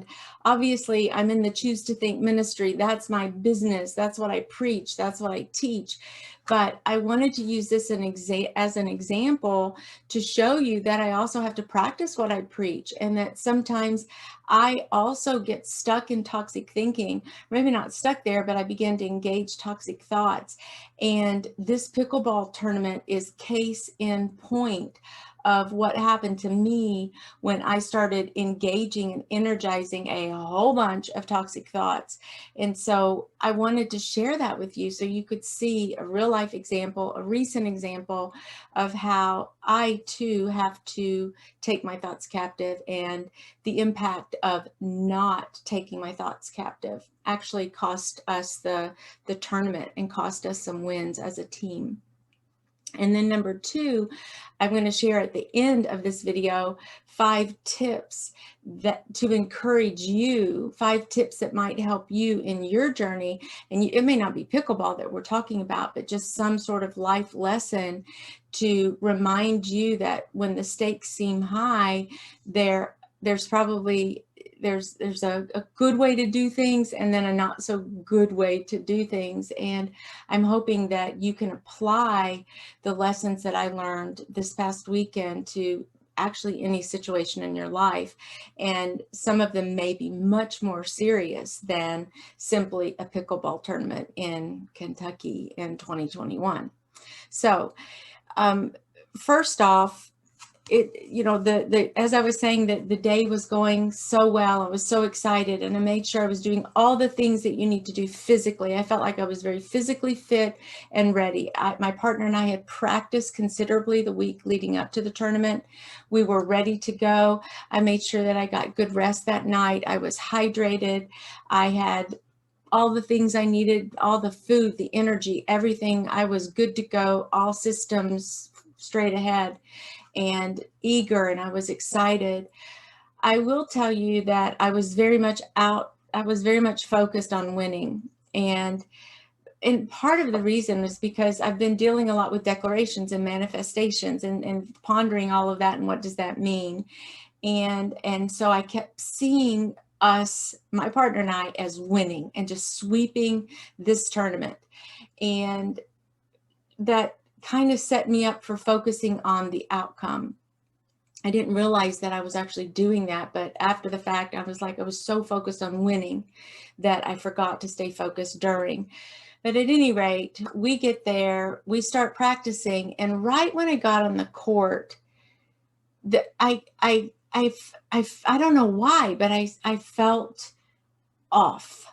And obviously, I'm in the Choose to Think ministry. That's my business. That's what I preach. That's what I teach. But I wanted to use this as an example to show you that I also have to practice what I preach, and that sometimes I also get stuck in toxic thinking. Maybe not stuck there, but I begin to engage toxic thoughts. And this pickleball tournament is case in point of what happened to me when I started engaging and energizing a whole bunch of toxic thoughts. And so I wanted to share that with you so you could see a real life example, a recent example of how I too have to take my thoughts captive, and the impact of not taking my thoughts captive actually cost us the tournament and cost us some wins as a team. And then number two, I'm going to share at the end of this video 5 tips that to encourage you, 5 tips that might help you in your journey. And it may not be pickleball that we're talking about, but just some sort of life lesson to remind you that when the stakes seem high, there's probably there's a good way to do things, and then a not so good way to do things. And I'm hoping that you can apply the lessons that I learned this past weekend to actually any situation in your life. And some of them may be much more serious than simply a pickleball tournament in Kentucky in 2021. So first off, as I was saying, that the day was going so well. I was so excited, and I made sure I was doing all the things that you need to do physically. I felt like I was very physically fit and ready. My partner and I had practiced considerably the week leading up to the tournament. We were ready to go. I made sure that I got good rest that night. I was hydrated. I had all the things I needed, all the food, the energy, everything. I was good to go, all systems straight ahead, and eager, and I was excited. I will tell you that I was very much focused on winning. And part of the reason was because I've been dealing a lot with declarations and manifestations, and pondering all of that and what does that mean. And so I kept seeing us, my partner and I, as winning and just sweeping this tournament. And that kind of set me up for focusing on the outcome. I didn't realize that I was actually doing that, but after the fact, I was so focused on winning that I forgot to stay focused during. But at any rate, we get there, we start practicing, and right when I got on the court, I don't know why, but I felt off.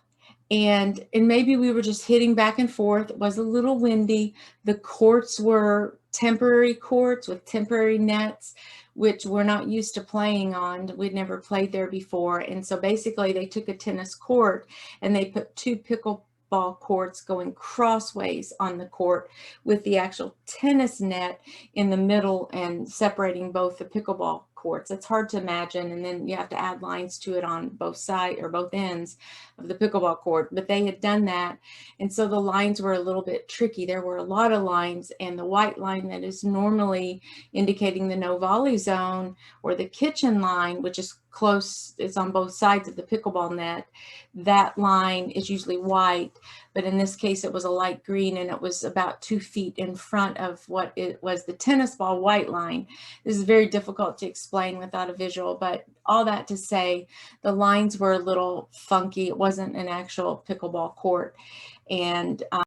And maybe we were just hitting back and forth. It was a little windy. The courts were temporary courts with temporary nets, which we're not used to playing on. We'd never played there before. And so basically they took a tennis court and they put 2 pickleball courts going crossways on the court, with the actual tennis net in the middle and separating both the pickleball courts. It's hard to imagine. And then you have to add lines to it on both sides or both ends of the pickleball court. But they had done that. And so the lines were a little bit tricky. There were a lot of lines, and the white line that is normally indicating the no volley zone, or the kitchen line, which is close, it's on both sides of the pickleball net. That line is usually white, but in this case it was a light green, and it was about 2 feet in front of what it was the tennis ball white line. This is very difficult to explain without a visual, but all that to say, the lines were a little funky. It wasn't an actual pickleball court. And